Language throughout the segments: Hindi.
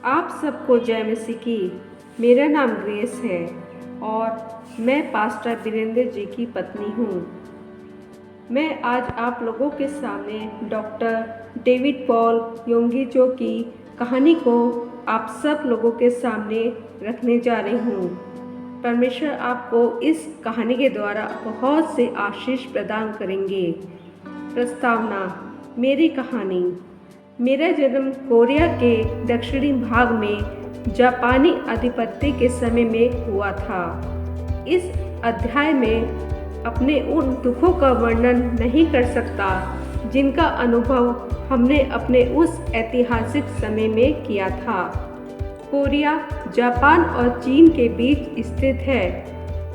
आप सबको जय मसीह की। मेरा नाम ग्रेस है और मैं पास्टर वीरेंद्र जी की पत्नी हूँ। मैं आज आप लोगों के सामने डॉक्टर डेविड पॉल योंगीचो की कहानी को आप सब लोगों के सामने रखने जा रही हूँ। परमेश्वर आपको इस कहानी के द्वारा बहुत से आशीष प्रदान करेंगे। प्रस्तावना। मेरी कहानी। मेरा जन्म कोरिया के दक्षिणी भाग में जापानी आधिपत्य के समय में हुआ था। इस अध्याय में अपने उन दुखों का वर्णन नहीं कर सकता जिनका अनुभव हमने अपने उस ऐतिहासिक समय में किया था। कोरिया जापान और चीन के बीच स्थित है।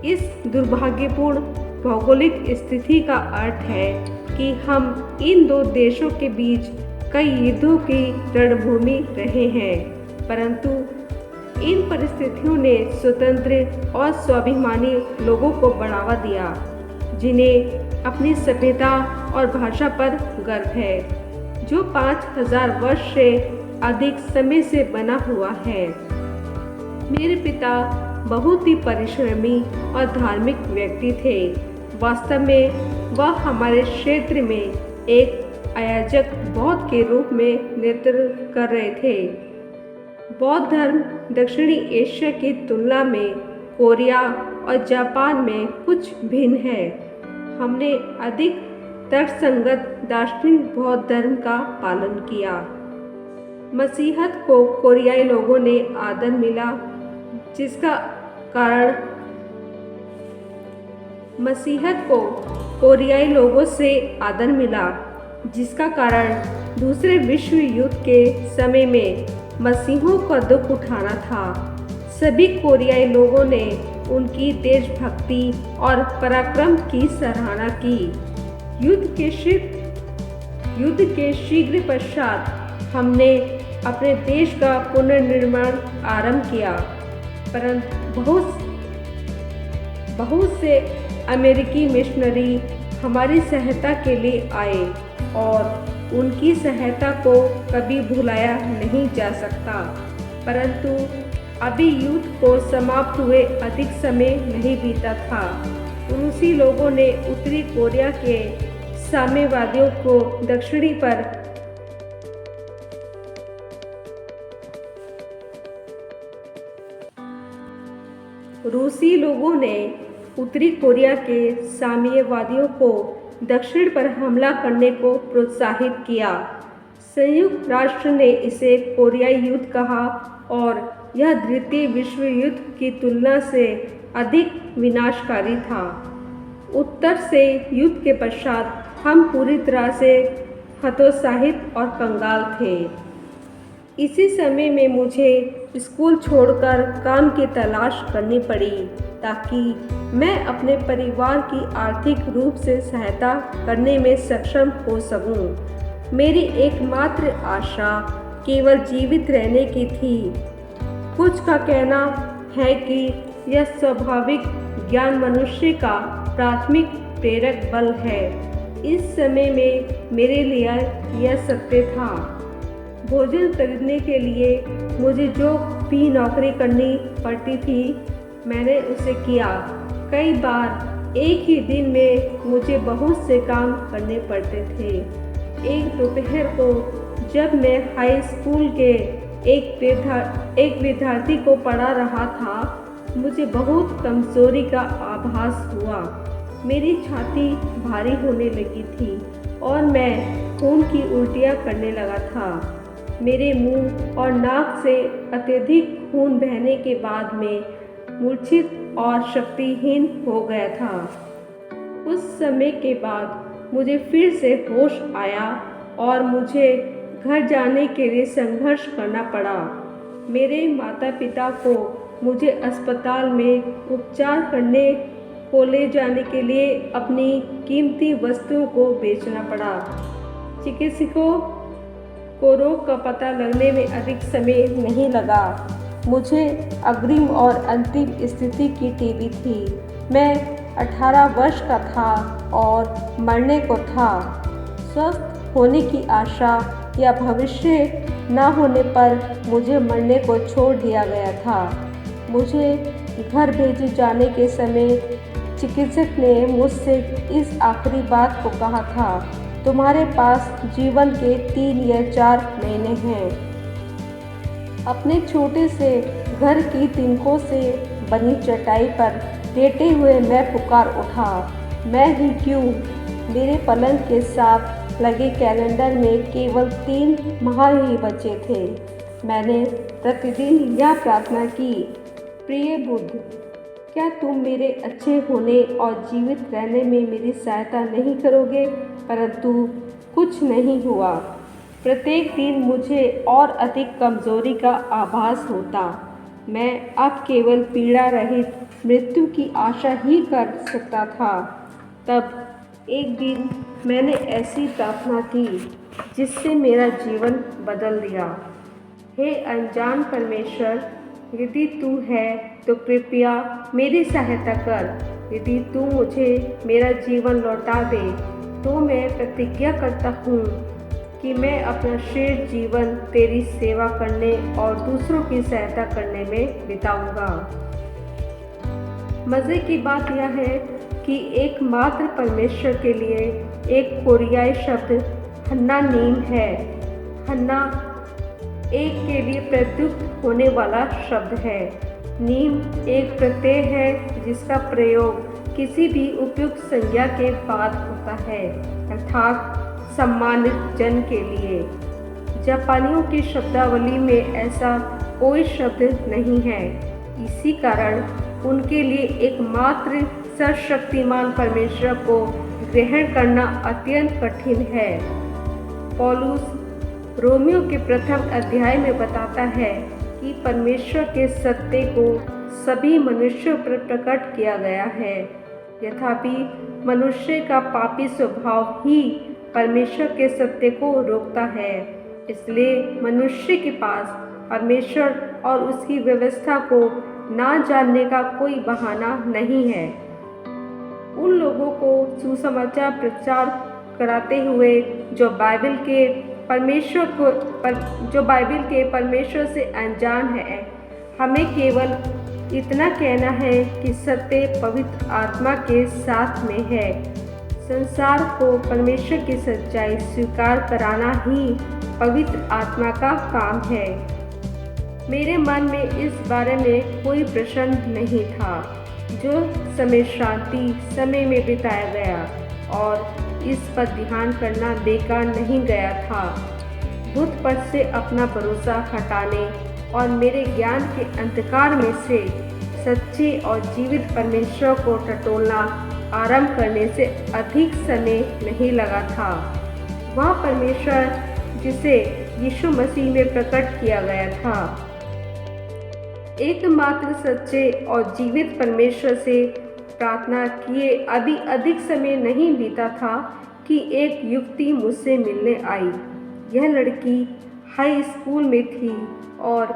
इस दुर्भाग्यपूर्ण भौगोलिक स्थिति का अर्थ है कि हम इन दो देशों के बीच कई युद्धों की रणभूमि रहे हैं, परंतु इन परिस्थितियों ने स्वतंत्र और स्वाभिमानी लोगों को बढ़ावा दिया, जिन्हें अपनी सभ्यता और भाषा पर गर्व है, जो 5000 वर्ष से अधिक समय से बना हुआ है। मेरे पिता बहुत ही परिश्रमी और धार्मिक व्यक्ति थे। वास्तव में वह हमारे क्षेत्र में एक आयोजक बौद्ध के रूप में नेतृत्व कर रहे थे। बौद्ध धर्म दक्षिणी एशिया की तुलना में कोरिया और जापान में कुछ भिन्न है। हमने अधिक तर्कसंगत दार्शनिक बौद्ध धर्म का पालन किया। मसीहत को कोरियाई लोगों ने आदर मिला, जिसका कारण मसीहत को कोरियाई लोगों से आदर मिला, जिसका कारण दूसरे विश्व युद्ध के समय में मसीहों का दुख उठाना था। सभी कोरियाई लोगों ने उनकी देशभक्ति और पराक्रम की सराहना की। युद्ध के शीघ्र पश्चात हमने अपने देश का पुनर्निर्माण आरंभ किया, परंतु बहुत से अमेरिकी मिशनरी हमारी सहायता के लिए आए और उनकी सहायता को कभी भुलाया नहीं जा सकता। परंतु अभी युद्ध को समाप्त हुए अधिक समय नहीं बीता था। रूसी लोगों ने उत्तरी कोरिया के साम्यवादियों को दक्षिणी पर उत्तरी कोरिया के साम्यवादियों को दक्षिण पर हमला करने को प्रोत्साहित किया। संयुक्त राष्ट्र ने इसे कोरियाई युद्ध कहा और यह द्वितीय विश्व युद्ध की तुलना से अधिक विनाशकारी था। उत्तर से युद्ध के पश्चात हम पूरी तरह से हतोत्साहित और कंगाल थे। इसी समय में मुझे स्कूल छोड़कर काम की तलाश करनी पड़ी ताकि मैं अपने परिवार की आर्थिक रूप से सहायता करने में सक्षम हो सकूं। मेरी एकमात्र आशा केवल जीवित रहने की थी। कुछ का कहना है कि यह स्वाभाविक ज्ञान मनुष्य का प्राथमिक प्रेरक बल है। इस समय में मेरे लिए यह सत्य था। भोजन खरीदने के लिए मुझे जो भी नौकरी करनी पड़ती थी, मैंने उसे किया। कई बार एक ही दिन में मुझे बहुत से काम करने पड़ते थे। एक दोपहर को जब मैं हाई स्कूल के एक विद्यार्थी को पढ़ा रहा था, मुझे बहुत कमजोरी का आभास हुआ। मेरी छाती भारी होने लगी थी और मैं खून की उल्टियाँ करने लगा था। मेरे मुंह और नाक से अत्यधिक खून बहने के बाद में मूर्छित और शक्तिहीन हो गया था। उस समय के बाद मुझे फिर से होश आया और मुझे घर जाने के लिए संघर्ष करना पड़ा। मेरे माता पिता को मुझे अस्पताल में उपचार करने को ले जाने के लिए अपनी कीमती वस्तुओं को बेचना पड़ा। चिकित्सकों को रोग का पता लगने में अधिक समय नहीं लगा। मुझे अग्रिम और अंतिम स्थिति की टीबी थी। मैं 18 वर्ष का था और मरने को था। स्वस्थ होने की आशा या भविष्य ना होने पर मुझे मरने को छोड़ दिया गया था। मुझे घर भेजे जाने के समय चिकित्सक ने मुझसे इस आखिरी बात को कहा था, तुम्हारे पास जीवन के 3 या 4 महीने हैं। अपने छोटे से घर की तिनकों से बनी चटाई पर लेटे हुए मैं पुकार उठा, मैं ही क्यों? मेरे पलंग के साथ लगे कैलेंडर में केवल 3 माह ही बचे थे। मैंने प्रतिदिन यह प्रार्थना की, प्रिय बुद्ध, क्या तुम मेरे अच्छे होने और जीवित रहने में मेरी सहायता नहीं करोगे? परंतु कुछ नहीं हुआ। प्रत्येक दिन मुझे और अधिक कमजोरी का आभास होता। मैं अब केवल पीड़ा रहित मृत्यु की आशा ही कर सकता था। तब एक दिन मैंने ऐसी प्रार्थना की जिससे मेरा जीवन बदल दिया। हे अनजान परमेश्वर, यदि तू है तो कृपया मेरी सहायता कर। यदि तू मुझे मेरा जीवन लौटा दे तो मैं प्रतिज्ञा करता हूँ कि मैं अपना शेष जीवन तेरी सेवा करने और दूसरों की सहायता करने में बिताऊंगा। मज़े की बात यह है कि एकमात्र परमेश्वर के लिए एक कोरियाई शब्द हन्ना नीम है। हन्ना एक के लिए प्रयुक्त होने वाला शब्द है। नीम एक प्रत्यय है जिसका प्रयोग किसी भी उपयुक्त संज्ञा के बाद होता है, अर्थात सम्मानित जन के लिए। जापानियों की शब्दावली में ऐसा कोई शब्द नहीं है। इसी कारण उनके लिए एकमात्र सर्वशक्तिमान परमेश्वर को ग्रहण करना अत्यंत कठिन है। पौलुस रोमियो के प्रथम अध्याय में बताता है कि परमेश्वर के सत्य को सभी मनुष्यों पर प्रकट किया गया है। यद्यपि मनुष्य का पापी स्वभाव ही परमेश्वर के सत्य को रोकता है, इसलिए मनुष्य के पास परमेश्वर और उसकी व्यवस्था को ना जानने का कोई बहाना नहीं है। उन लोगों को सुसमाचार प्रचार कराते हुए जो बाइबल के परमेश्वर से अनजान है, हमें केवल इतना कहना है कि सत्य पवित्र आत्मा के साथ में है। संसार को परमेश्वर की सच्चाई स्वीकार कराना ही पवित्र आत्मा का काम है। मेरे मन में इस बारे में कोई प्रश्न नहीं था। जो समय शांति समय में बिताया गया और इस पर ध्यान करना बेकार नहीं गया था। बुद्ध पर से अपना भरोसा हटाने और मेरे ज्ञान के अंधकार में से सच्चे और जीवित परमेश्वर को टटोलना आरंभ करने से अधिक समय नहीं लगा था। वह परमेश्वर जिसे यीशु मसीह में प्रकट किया गया था, एकमात्र सच्चे और जीवित परमेश्वर से प्रार्थना किए अभी अधिक समय नहीं बीता था कि एक युवती मुझसे मिलने आई। यह लड़की हाई स्कूल में थी और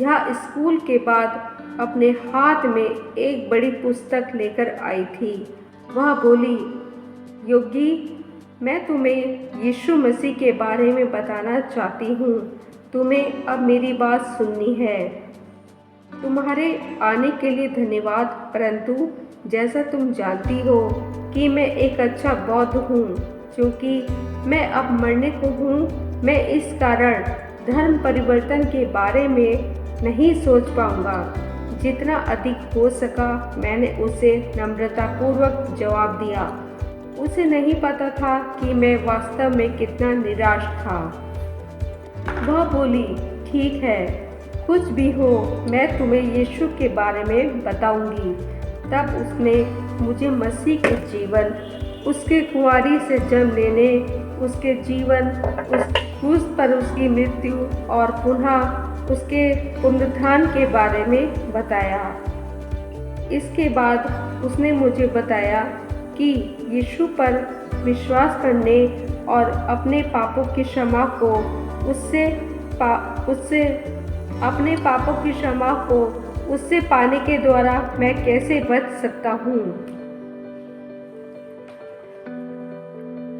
यह स्कूल के बाद अपने हाथ में एक बड़ी पुस्तक लेकर आई थी। वह बोली, योगी, मैं तुम्हें यीशु मसीह के बारे में बताना चाहती हूँ। तुम्हें अब मेरी बात सुननी है। तुम्हारे आने के लिए धन्यवाद, परंतु जैसा तुम जानती हो कि मैं एक अच्छा बौद्ध हूँ, क्योंकि मैं अब मरने को हूँ। मैं इस कारण धर्म परिवर्तन के बारे में नहीं सोच पाऊँगा। जितना अधिक हो सका मैंने उसे नम्रतापूर्वक जवाब दिया। उसे नहीं पता था कि मैं वास्तव में कितना निराश था। वह बोली, ठीक है, कुछ भी हो, मैं तुम्हें यीशु के बारे में बताऊंगी। तब उसने मुझे मसीह के जीवन, उसके कुंवारी से जन्म लेने, उसके जीवन, उस क्रूस पर उसकी मृत्यु और पुनः उसके पुनरुत्थान के बारे में बताया। इसके बाद उसने मुझे बताया कि यीशु पर विश्वास करने और अपने पापों की क्षमा को उससे पाने के द्वारा मैं कैसे बच सकता हूँ।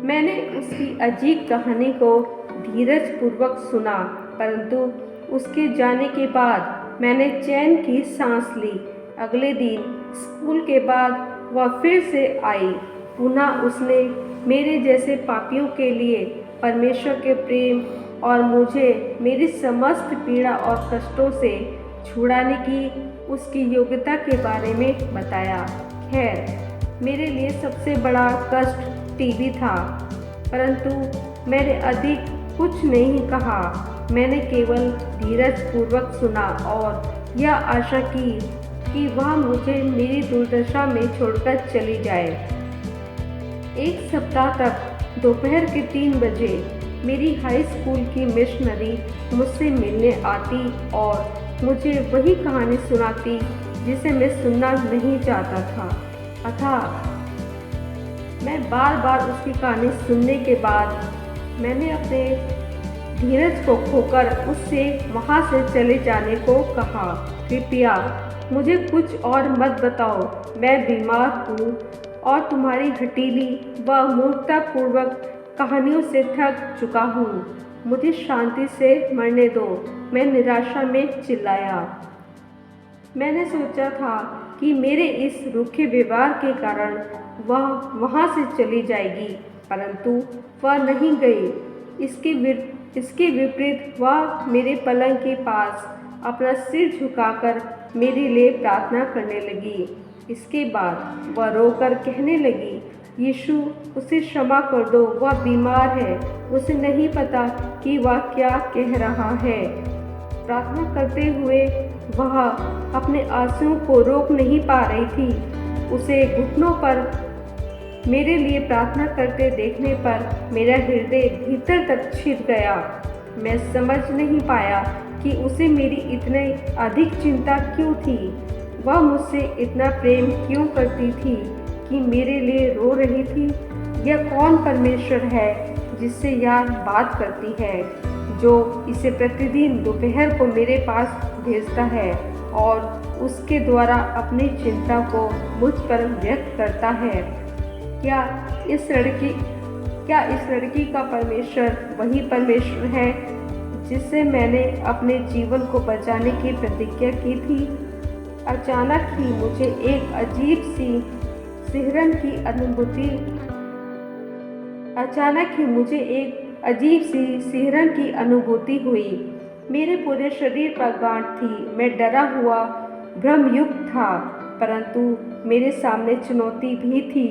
मैंने उसकी अजीब कहानी को धीरज पूर्वक सुना। परंतु उसके जाने के बाद मैंने चैन की सांस ली। अगले दिन स्कूल के बाद वह फिर से आई। पुनः उसने मेरे जैसे पापियों के लिए परमेश्वर के प्रेम और मुझे मेरी समस्त पीड़ा और कष्टों से छुड़ाने की उसकी योग्यता के बारे में बताया। खैर, मेरे लिए सबसे बड़ा कष्ट टीबी था, परंतु मैंने अधिक कुछ नहीं कहा। मैंने केवल धीरजपूर्वक सुना और यह आशा की कि वह मुझे मेरी दुर्दशा में छोड़कर चली जाए। एक सप्ताह तक दोपहर के 3 बजे मेरी हाई स्कूल की मिशनरी मुझसे मिलने आती और मुझे वही कहानी सुनाती जिसे मैं सुनना नहीं चाहता था। अतः मैं बार बार उसकी कहानी सुनने के बाद मैंने अपने धीरज को खोकर उससे वहाँ से चले जाने को कहा। कृपया मुझे कुछ और मत बताओ, मैं बीमार हूँ और तुम्हारी हठीली व मूर्खतापूर्वक कहानियों से थक चुका हूँ। मुझे शांति से मरने दो, मैं निराशा में चिल्लाया। मैंने सोचा था कि मेरे इस रूखे व्यवहार के कारण वह वहाँ से चली जाएगी, परंतु वह नहीं गई। इसके विपरीत वह मेरे पलंग के पास अपना सिर झुकाकर मेरे लिए प्रार्थना करने लगी। इसके बाद वह रोकर कहने लगी, यीशु, उसे क्षमा कर दो, वह बीमार है, उसे नहीं पता कि वह क्या कह रहा है। प्रार्थना करते हुए वह अपने आंसुओं को रोक नहीं पा रही थी। उसे घुटनों पर मेरे लिए प्रार्थना करते देखने पर मेरा हृदय भीतर तक छिप गया। मैं समझ नहीं पाया कि उसे मेरी इतनी अधिक चिंता क्यों थी। वह मुझसे इतना प्रेम क्यों करती थी कि मेरे लिए रो रही थी। यह कौन परमेश्वर है जिससे यह बात करती है, जो इसे प्रतिदिन दोपहर को मेरे पास भेजता है और उसके द्वारा अपनी चिंता को मुझ पर व्यक्त करता है। क्या इस लड़की का परमेश्वर वही परमेश्वर है जिससे मैंने अपने जीवन को बचाने की प्रतिज्ञा की थी? अचानक ही मुझे एक अजीब सी सिहरन की अनुभूति हुई। मेरे पूरे शरीर पर गांठ थी। मैं डरा हुआ भ्रमयुक्त था, परंतु मेरे सामने चुनौती भी थी।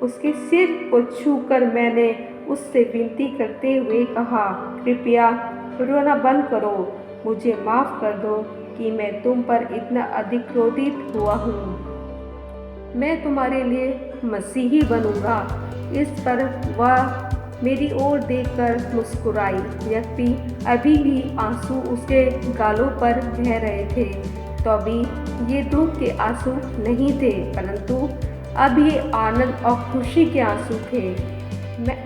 उसके सिर को छूकर मैंने उससे विनती करते हुए कहा, कृपया रोना बंद करो, मुझे माफ़ कर दो कि मैं तुम पर इतना अधिक क्रोधित हुआ हूँ। मैं तुम्हारे लिए मसीही बनूंगा। इस पर वह मेरी ओर देखकर मुस्कुराई। व्यक्ति अभी भी आंसू उसके गालों पर बह रहे थे। तो अभी ये दुख के आंसू नहीं थे, परंतु अब ये आनंद और खुशी के आंसू थे। मैं